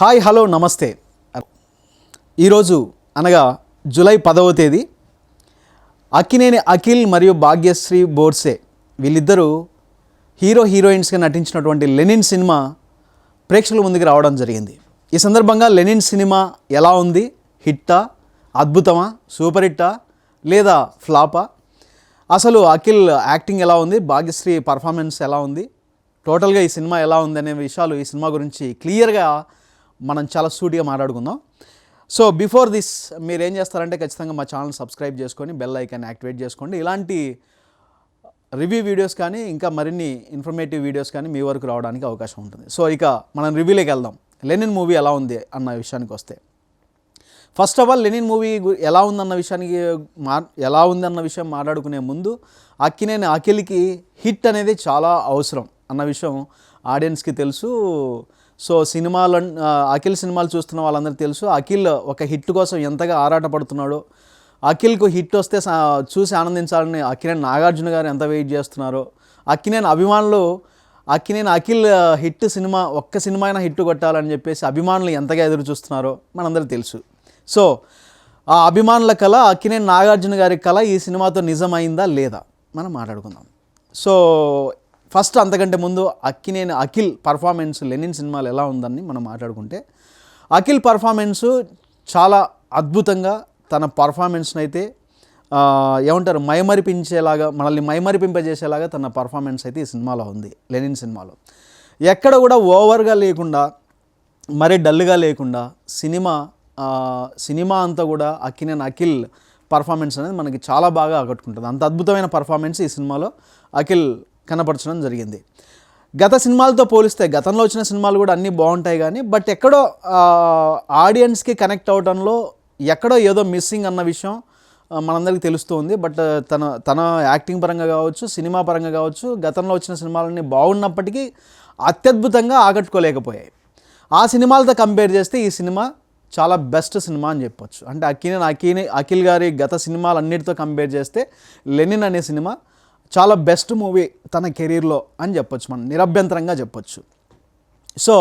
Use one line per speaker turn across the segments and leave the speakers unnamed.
Hi hello నమస్తే. ఈరోజు అనగా జూలై 10వ తేదీ అక్కినేని అఖిల్ మరియు భాగ్యశ్రీ బోర్సే వీళ్ళిద్దరూ హీరోయిన్స్గా నటించినటువంటి లెనిన్ సినిమా ప్రేక్షకుల ముందుకు రావడం జరిగింది. ఈ సందర్భంగా లెనిన్ సినిమా ఎలా ఉంది? హిట్టా, అద్భుతమా, సూపర్ హిట్టా లేదా ఫ్లాపా? అసలు అఖిల్ యాక్టింగ్ ఎలా ఉంది, భాగ్యశ్రీ పర్ఫార్మెన్స్ ఎలా ఉంది, టోటల్గా ఈ సినిమా ఎలా ఉంది అనే విషయాలు ఈ సినిమా గురించి క్లియర్గా మనం చాలా సూటిగా మాట్లాడుకుందాం. సో బిఫోర్ దిస్ మీరు ఏం చేస్తారంటే ఖచ్చితంగా మా ఛానల్ సబ్స్క్రైబ్ చేసుకొని బెల్ ఐకాన్ యాక్టివేట్ చేసుకోండి. ఇలాంటి రివ్యూ వీడియోస్ కానీ ఇంకా మరిన్ని ఇన్ఫర్మేటివ్ వీడియోస్ కానీ మీ వరకు రావడానికి అవకాశం ఉంటుంది. సో ఇక మనం రివ్యూలోకి వెళ్దాం. లెనిన్ మూవీ ఎలా ఉంది అన్న విషయానికి వస్తే, first of all Lenin movie ఎలా ఉందన్న విషయం మాట్లాడుకునే ముందు అక్కినేని అఖిల్కి హిట్ అనేది చాలా అవసరం అన్న విషయం ఆడియన్స్కి తెలుసు. సో అఖిల్ సినిమాలు చూస్తున్న వాళ్ళందరికీ తెలుసు అఖిల్ ఒక హిట్ కోసం ఎంతగా ఆరాటపడుతున్నాడో, అఖిల్కు హిట్ వస్తే చూసి ఆనందించాలని అక్కినేని నాగార్జున గారు ఎంత వెయిట్ చేస్తున్నారో, అక్కినేని అభిమానులు అఖిల్ హిట్ సినిమా ఒక్క సినిమా అయినా హిట్ కొట్టాలని చెప్పేసి అభిమానులు ఎంతగా ఎదురు చూస్తున్నారో మనందరికీ తెలుసు. సో ఆ అభిమానుల కళ, అక్కినేని నాగార్జున గారి కళ ఈ సినిమాతో నిజమైందా లేదా మనం మాట్లాడుకుందాం. సో ఫస్ట్ అంతకంటే ముందు అఖిల్ పర్ఫార్మెన్స్ లెనిన్ సినిమాలు ఎలా ఉందని మనం మాట్లాడుకుంటే, అఖిల్ పర్ఫార్మెన్సు చాలా అద్భుతంగా తన పర్ఫార్మెన్స్ని అయితే ఏమంటారు మనల్ని మైమరిపింపజేసేలాగా తన పర్ఫార్మెన్స్ అయితే ఈ సినిమాలో ఉంది. లెనిన్ సినిమాలో ఎక్కడ కూడా ఓవర్గా లేకుండా మరీ డల్గా లేకుండా సినిమా అంతా కూడా అఖిల్ పర్ఫార్మెన్స్ అనేది మనకి చాలా బాగా ఆకట్టుకుంటుంది. అంత అద్భుతమైన పర్ఫార్మెన్స్ ఈ సినిమాలో అఖిల్ కనపరచడం జరిగింది. గత సినిమాలతో పోలిస్తే గతంలో వచ్చిన సినిమాలు కూడా అన్నీ బాగుంటాయి కానీ బట్ ఎక్కడో ఆడియన్స్కి కనెక్ట్ అవడంలో ఎక్కడో ఏదో మిస్సింగ్ అన్న విషయం మనందరికీ తెలుస్తుంది. బట్ తన యాక్టింగ్ పరంగా కావచ్చు, సినిమా పరంగా కావచ్చు, గతంలో వచ్చిన సినిమాలన్నీ బాగున్నప్పటికీ అత్యద్భుతంగా ఆకట్టుకోలేకపోయాయి. ఆ సినిమాలతో కంపేర్ చేస్తే ఈ సినిమా చాలా బెస్ట్ సినిమా అని చెప్పొచ్చు. అంటే అఖిల్ గారి గత సినిమాలన్నిటితో కంపేర్ చేస్తే లెనిన్ అనే సినిమా చాలా బెస్ట్ మూవీ తన కెరీర్లో అని చెప్పొచ్చు, మనం నిరభ్యంతరంగా చెప్పొచ్చు. సో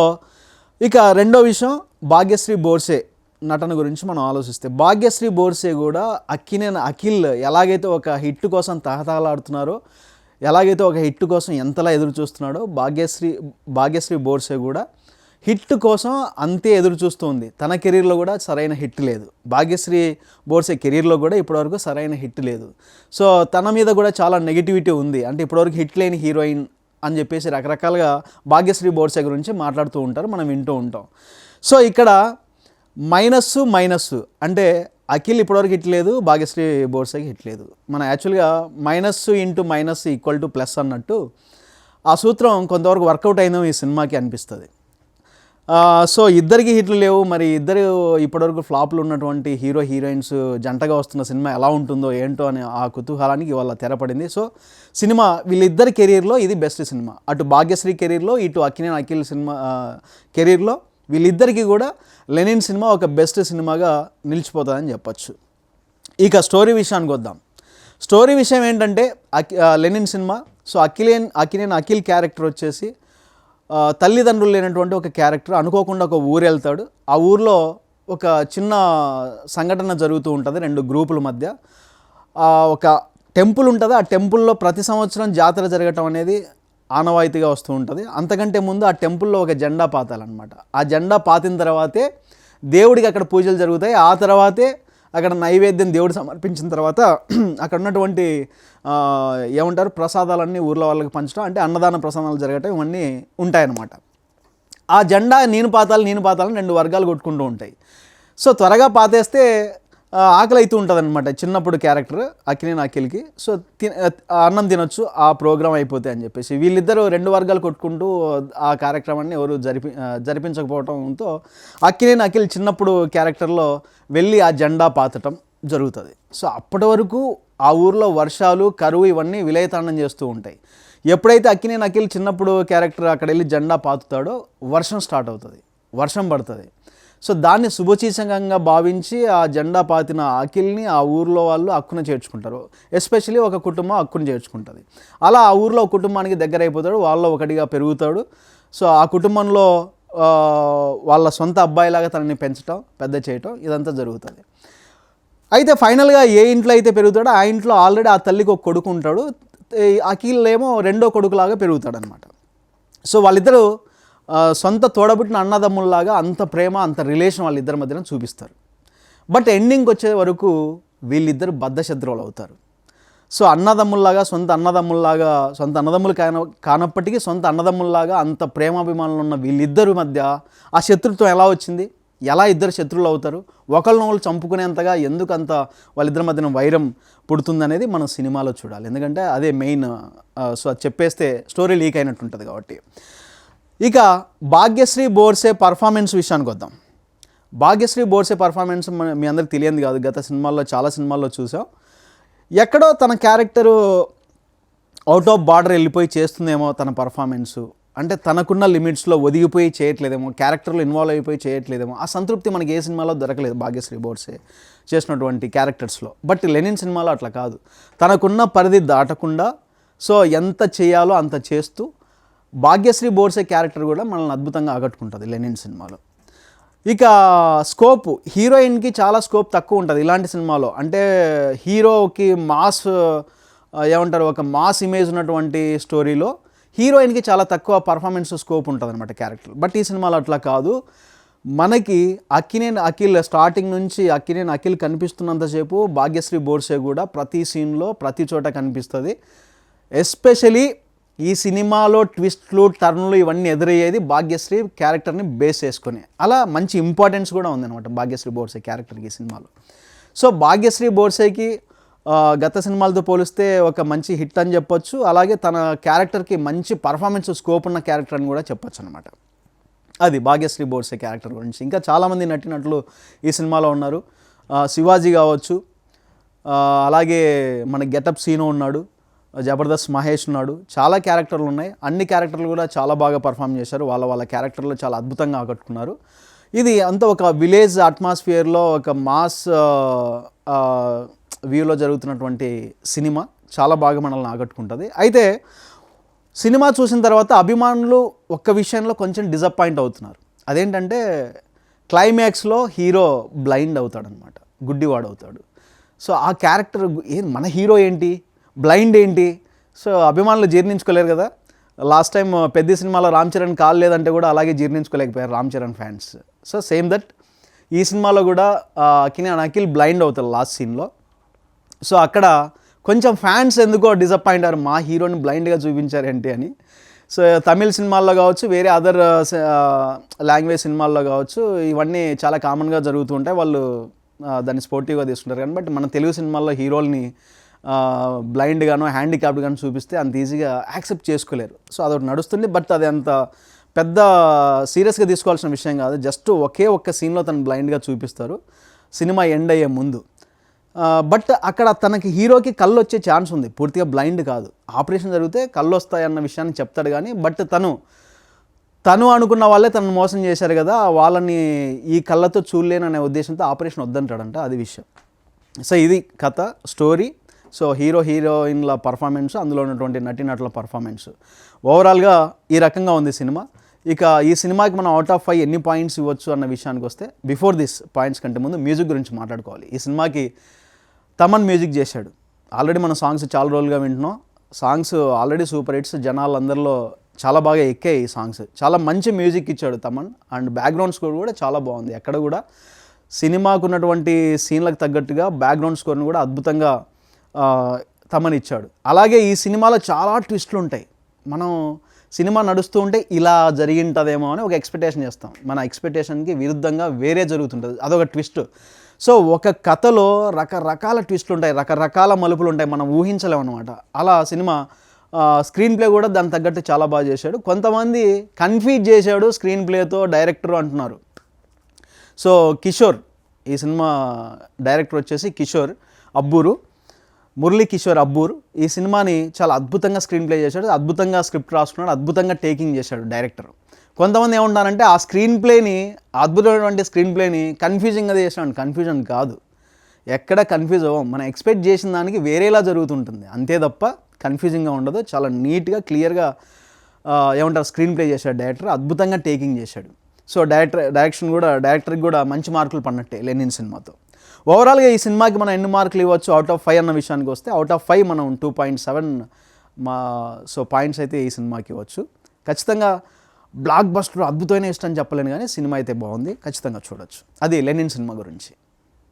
ఇక రెండో విషయం భాగ్యశ్రీ బోర్సే నటన గురించి మనం ఆలోచిస్తే, భాగ్యశ్రీ బోర్సే కూడా అఖిల్ ఎలాగైతే ఒక హిట్ కోసం తహతహలాడుతున్నారో, ఎలాగైతే ఒక హిట్ కోసం ఎంతలా ఎదురు చూస్తున్నాడో భాగ్యశ్రీ బోర్సే కూడా హిట్ కోసం అంతే ఎదురు చూస్తుంది. తన కెరీర్లో కూడా సరైన హిట్ లేదు. భాగ్యశ్రీ బోర్సే కెరీర్లో కూడా ఇప్పటివరకు సరైన హిట్ లేదు. సో తన మీద కూడా చాలా నెగిటివిటీ ఉంది. అంటే ఇప్పటివరకు హిట్ లేని హీరోయిన్ అని చెప్పేసి రకరకాలుగా భాగ్యశ్రీ బోర్సే గురించి మాట్లాడుతూ ఉంటారు, మనం వింటూ ఉంటాం. సో ఇక్కడ మైనస్ అంటే అఖిల్ ఇప్పటివరకు హిట్ లేదు, భాగ్యశ్రీ బోర్సేకి హిట్ లేదు. మన యాక్చువల్గా -*+ అన్నట్టు ఆ సూత్రం కొంతవరకు వర్కౌట్ అయిందో ఈ సినిమాకి అనిపిస్తుంది. సో ఇద్దరికి హిట్లు లేవు, మరి ఇద్దరు ఇప్పటివరకు ఫ్లాప్లు ఉన్నటువంటి హీరోయిన్స్ జంటగా వస్తున్న సినిమా ఎలా ఉంటుందో ఏంటో అని ఆ కుతూహలానికి ఇవాళ తెరపడింది. సో సినిమా వీళ్ళిద్దరి కెరీర్లో ఇది బెస్ట్ సినిమా. అటు భాగ్యశ్రీ కెరీర్లో, ఇటు అఖిల్ సినిమా కెరీర్లో వీళ్ళిద్దరికీ కూడా లెనిన్ సినిమా ఒక బెస్ట్ సినిమాగా నిలిచిపోతుందని చెప్పచ్చు. ఇక స్టోరీ విషయానికి వద్దాం. స్టోరీ విషయం ఏంటంటే Lenin cinema, so Akhil character వచ్చేసి తల్లిదండ్రులు లేనటువంటి ఒక క్యారెక్టర్ అనుకోకుండా ఒక ఊరు వెళ్తాడు. ఆ ఊరిలో ఒక చిన్న సంఘటన జరుగుతూ ఉంటుంది. రెండు గ్రూపుల మధ్య ఒక టెంపుల్ ఉంటుంది. ఆ టెంపుల్లో ప్రతి సంవత్సరం జాతర జరగటం అనేది ఆనవాయితీగా వస్తూ ఉంటుంది. అంతకంటే ముందు ఆ టెంపుల్లో ఒక జెండా పాతాలన్నమాట. ఆ జెండా పాతిన తర్వాతే దేవుడికి అక్కడ పూజలు జరుగుతాయి. ఆ తర్వాతే అక్కడ నైవేద్యం దేవుడు సమర్పించిన తర్వాత అక్కడ ఉన్నటువంటి ఏమంటారు ప్రసాదాలన్నీ ఊర్లో వాళ్ళకి పంచడం, అంటే అన్నదాన ప్రసాదాలు జరగటం, ఇవన్నీ ఉంటాయన్నమాట. ఆ జెండా నేను పాతాలని రెండు వర్గాలు కొట్టుకుంటూ ఉంటాయి. సో త్వరగా పాతేస్తే ఆకలి అవుతూ ఉంటుంది అనమాట చిన్నప్పుడు క్యారెక్టర్ అఖిల్కి. సో అన్నం తినొచ్చు ఆ ప్రోగ్రామ్ అయిపోతే అని చెప్పేసి వీళ్ళిద్దరూ రెండు వర్గాలు కొట్టుకుంటూ ఆ కార్యక్రమాన్ని ఎవరు జరిపించకపోవడంతో అఖిల్ చిన్నప్పుడు క్యారెక్టర్లో వెళ్ళి ఆ జెండా పాతటం జరుగుతుంది. సో అప్పటి వరకు ఆ ఊర్లో వర్షాలు, కరువు ఇవన్నీ విలయతాండం చేస్తూ ఉంటాయి. ఎప్పుడైతే అఖిల్ చిన్నప్పుడు క్యారెక్టర్ అక్కడ వెళ్ళి జెండా పాతుతాడో వర్షం స్టార్ట్ అవుతుంది, వర్షం పడుతుంది. సో దాన్ని శుభసూచకంగా భావించి ఆ జెండా పాతిన అఖిల్ని ఆ ఊర్లో వాళ్ళు హక్కున చేర్చుకుంటారు. ఎస్పెషలీ ఒక కుటుంబం హక్కును చేర్చుకుంటుంది. అలా ఆ ఊర్లో కుటుంబానికి దగ్గర అయిపోతాడు, వాళ్ళలో ఒకటిగా పెరుగుతాడు. సో ఆ కుటుంబంలో వాళ్ళ సొంత అబ్బాయిలాగా తనని పెంచడం, పెద్ద చేయటం ఇదంతా జరుగుతుంది. అయితే ఫైనల్గా ఏ ఇంట్లో అయితే పెరుగుతాడో ఆ ఇంట్లో ఆల్రెడీ ఆ తల్లికి ఒక కొడుకు ఉంటాడు. అఖిల్ ఏమో రెండో కొడుకులాగా పెరుగుతాడనమాట. సో వాళ్ళిద్దరూ సొంత తోడబుట్టిన అన్నదమ్ముల్లాగా అంత ప్రేమ, అంత రిలేషన్ వాళ్ళిద్దరి మధ్యన చూపిస్తారు. బట్ ఎండింగ్కి వచ్చే వరకు వీళ్ళిద్దరు బద్ధశత్రువులు అవుతారు. సో అన్నదమ్ముల్లాగా, సొంత అన్నదమ్ములు కానప్పటికీ సొంత అన్నదమ్ముల్లాగా అంత ప్రేమాభిమానులు ఉన్న వీళ్ళిద్దరి మధ్య ఆ శత్రుత్వం ఎలా వచ్చింది, ఎలా ఇద్దరు శత్రువులు అవుతారు, ఒకళ్ళనొకళ్ళు చంపుకునేంతగా ఎందుకు అంత వాళ్ళిద్దరి మధ్యన వైరం పుడుతుందనేది మనం సినిమాలో చూడాలి. ఎందుకంటే అదే మెయిన్. సో అది చెప్పేస్తే స్టోరీ లీక్ అయినట్టు ఉంటుంది కాబట్టి. ఇక భాగ్యశ్రీ బోర్సే పర్ఫార్మెన్స్ విషయానికి వద్దాం. భాగ్యశ్రీ బోర్సే పర్ఫార్మెన్స్ మీ అందరికి తెలియదు కాదు, గత సినిమాల్లో చాలా సినిమాల్లో చూసాం. ఎక్కడో తన క్యారెక్టరు అవుట్ ఆఫ్ బార్డర్ వెళ్ళిపోయి చేస్తుందేమో తన పర్ఫార్మెన్సు, అంటే తనకున్న లిమిట్స్లో ఒదిగిపోయి చేయట్లేదేమో, క్యారెక్టర్లో ఇన్వాల్వ్ అయిపోయి చేయట్లేదేమో, ఆ సంతృప్తి మనకి ఏ సినిమాలో దొరకలేదు భాగ్యశ్రీ బోర్సే చేసినటువంటి క్యారెక్టర్స్లో. బట్ లెనిన్ సినిమాలో అట్లా కాదు, తనకున్న పరిధి దాటకుండా సో ఎంత చేయాలో అంత చేస్తూ భాగ్యశ్రీ బోర్సే క్యారెక్టర్ కూడా మనల్ని అద్భుతంగా ఆకట్టుకుంటుంది లెనిన్ సినిమాలో. ఇక స్కోప్, హీరోయిన్కి చాలా స్కోప్ తక్కువ ఉంటుంది ఇలాంటి సినిమాలో. అంటే హీరోకి మాస్ ఏమంటారు, ఒక మాస్ ఇమేజ్ ఉన్నటువంటి స్టోరీలో హీరోయిన్కి చాలా తక్కువ పర్ఫార్మెన్స్ స్కోప్ ఉంటుంది అనమాట క్యారెక్టర్. బట్ ఈ సినిమాలో అట్లా కాదు. మనకి అక్కినేని అఖిల్ స్టార్టింగ్ నుంచి అక్కినేని అఖిల్ కనిపిస్తున్నంతసేపు భాగ్యశ్రీ బోర్సే కూడా ప్రతి సీన్లో ప్రతి చోట కనిపిస్తుంది. ఎస్పెషలీ ఈ సినిమాలో ట్విస్ట్లు, టర్న్లు ఇవన్నీ ఎదురయ్యేది భాగ్యశ్రీ క్యారెక్టర్ని బేస్ చేసుకొని. అలా మంచి ఇంపార్టెన్స్ కూడా ఉందన్నమాట భాగ్యశ్రీ బోర్సే క్యారెక్టర్కి ఈ సినిమాలో. సో భాగ్యశ్రీ బోర్సేకి గత సినిమాలతో పోలిస్తే ఒక మంచి హిట్ అని చెప్పొచ్చు. అలాగే తన క్యారెక్టర్కి మంచి పర్ఫార్మెన్స్ స్కోప్ ఉన్న క్యారెక్టర్ అని కూడా చెప్పొచ్చు అనమాట. అది భాగ్యశ్రీ బోర్సే క్యారెక్టర్ గురించి. ఇంకా చాలామంది నటినట్లు ఈ సినిమాలో ఉన్నారు. శివాజీ కావచ్చు, అలాగే మన గెటప్ సీను ఉన్నాడు, జబర్దస్త్ మహేష్ ఉన్నాడు, చాలా క్యారెక్టర్లు ఉన్నాయి. అన్ని క్యారెక్టర్లు కూడా చాలా బాగా పర్ఫామ్ చేశారు. వాళ్ళ క్యారెక్టర్లు చాలా అద్భుతంగా ఆకట్టుకున్నారు. ఇది అంతా ఒక విలేజ్ అట్మాస్ఫియర్లో ఒక మాస్ వ్యూలో జరుగుతున్నటువంటి సినిమా చాలా బాగా మనల్ని ఆకట్టుకుంటుంది. అయితే సినిమా చూసిన తర్వాత అభిమానులు ఒక్క విషయంలో కొంచెం డిసప్పాయింట్ అవుతున్నారు. అదేంటంటే క్లైమాక్స్లో హీరో బ్లైండ్ అవుతాడనమాట, గుడ్డివాడు అవుతాడు. సో ఆ క్యారెక్టర్ మన హీరో ఏంటి, బ్లైండ్ ఏంటి, సో అభిమానులు జీర్ణించుకోలేరు కదా. లాస్ట్ టైం పెద్ద సినిమాలో రామ్ చరణ్ కాల్ లేదంటే కూడా అలాగే జీర్ణించుకోలేకపోయారు Ram Charan fans. So same that ఈ సినిమాలో కూడా అఖిల్ బ్లైండ్ అవుతారు లాస్ట్ సీన్లో. సో అక్కడ కొంచెం ఫ్యాన్స్ ఎందుకో డిసప్పాయింట్ అయ్యారు, మా హీరోని బ్లైండ్గా చూపించారేంటి అని. సో తమిళ్ సినిమాల్లో కావచ్చు, వేరే అదర్ లాంగ్వేజ్ సినిమాల్లో కావచ్చు, ఇవన్నీ చాలా కామన్గా జరుగుతూ ఉంటాయి. వాళ్ళు దాన్ని స్పోర్టివ్గా తీసుకుంటారు. కానీ బట్ మన తెలుగు సినిమాల్లో హీరోల్ని బ్లైండ్గానో హ్యాండిక్యాప్డ్గానో చూపిస్తే అంత ఈజీగా యాక్సెప్ట్ చేసుకోలేరు. సో అదొకటి నడుస్తుంది. బట్ అది అంత పెద్ద సీరియస్గా తీసుకోవాల్సిన విషయం కాదు. జస్ట్ ఒక్క సీన్లో తను బ్లైండ్గా చూపిస్తారు సినిమా ఎండ్ అయ్యే ముందు. బట్ అక్కడ తనకి హీరోకి కళ్ళు వచ్చే ఛాన్స్ ఉంది, పూర్తిగా బ్లైండ్ కాదు. ఆపరేషన్ జరిగితే కళ్ళు వస్తాయన్న విషయాన్ని చెప్తాడు. కానీ బట్ తను అనుకున్న వాళ్ళే తనను మోసం చేశారు కదా, వాళ్ళని ఈ కళ్ళతో చూడలేననే ఉద్దేశంతో ఆపరేషన్ వద్దంటాడంట. అది విషయం. సో ఇది కథ, స్టోరీ. సో హీరోయిన్ల పర్ఫార్మెన్స్, అందులో ఉన్నటువంటి నటీనటుల పర్ఫార్మెన్స్ ఓవరాల్గా ఈ రకంగా ఉంది సినిమా. ఇక ఈ సినిమాకి మనం అవుట్ ఆఫ్ 5 ఎన్ని పాయింట్స్ ఇవ్వచ్చు అన్న విషయానికి వస్తే, బిఫోర్ దిస్ పాయింట్స్ కంటే ముందు మ్యూజిక్ గురించి మాట్లాడుకోవాలి. ఈ సినిమాకి తమన్ మ్యూజిక్ చేశాడు. ఆల్రెడీ మన సాంగ్స్ చాలా రోజులుగా వింటున్నాం. సాంగ్స్ ఆల్రెడీ సూపర్ హిట్స్, జనాలందరిలో చాలా బాగా ఎక్కాయి ఈ సాంగ్స్. చాలా మంచి మ్యూజిక్ ఇచ్చాడు తమన్. అండ్ బ్యాక్గ్రౌండ్ స్కోర్ కూడా చాలా బాగుంది. ఎక్కడ కూడా సినిమాకు ఉన్నటువంటి సీన్లకు తగ్గట్టుగా బ్యాక్గ్రౌండ్ స్కోర్ని కూడా అద్భుతంగా తమన్ ఇచ్చాడు. అలాగే ఈ సినిమాలో చాలా ట్విస్ట్లు ఉంటాయి. మనం సినిమా నడుస్తూ ఉంటే ఇలా జరిగింటుందేమో అని ఒక ఎక్స్పెక్టేషన్ చేస్తాం. మన ఎక్స్పెక్టేషన్కి విరుద్ధంగా వేరే జరుగుతుంటుంది, అదొక ట్విస్ట్. సో ఒక కథలో రకరకాల ట్విస్ట్లు ఉంటాయి, రకరకాల మలుపులు ఉంటాయి, మనం ఊహించలేము అనమాట. అలా సినిమా స్క్రీన్ ప్లే కూడా దానికి తగ్గట్టు చాలా బాగా చేశాడు. కొంతమంది కన్ఫ్యూజ్ చేశాడు స్క్రీన్ ప్లేతో డైరెక్టర్ అంటున్నారు. సో కిషోర్, ఈ సినిమా డైరెక్టర్ వచ్చేసి కిషోర్ అబ్బూరు, మురళీ కిషోర్ అబ్బూర్, ఈ సినిమాని చాలా అద్భుతంగా స్క్రీన్ ప్లే చేశాడు, అద్భుతంగా స్క్రిప్ట్ రాసుకున్నాడు, అద్భుతంగా టేకింగ్ చేశాడు డైరెక్టర్. కొంతమంది ఏమంటారంటే ఆ స్క్రీన్ ప్లేని, అద్భుతమైనటువంటి స్క్రీన్ ప్లేని కన్ఫ్యూజింగ్గా చేసినాడు. కన్ఫ్యూజన్ కాదు, ఎక్కడ కన్ఫ్యూజ్ అవ్వం. మనం ఎక్స్పెక్ట్ చేసిన దానికి వేరేలా జరుగుతుంటుంది, అంతే తప్ప కన్ఫ్యూజింగ్గా ఉండదు. చాలా నీట్గా క్లియర్గా ఏమంటారు స్క్రీన్ ప్లే చేశాడు డైరెక్టర్, అద్భుతంగా టేకింగ్ చేశాడు. సో డైరెక్టర్కి కూడా మంచి మార్కులు పడినట్టే లెనిన్ సినిమాతో. ఓవరాల్గా ఈ సినిమాకి మనం ఎన్ని మార్కులు ఇవ్వచ్చు అవుట్ ఆఫ్ 5 అన్న విషయానికి వస్తే, అవుట్ ఆఫ్ 5 మనం 2.7 పాయింట్స్ అయితే ఈ సినిమాకి ఇవ్వచ్చు. ఖచ్చితంగా బ్లాక్ బస్టర్ అద్భుతమైన ఇష్టం చెప్పలేను, కానీ సినిమా అయితే బాగుంది, ఖచ్చితంగా చూడొచ్చు. అది లెనిన్ సినిమా గురించి.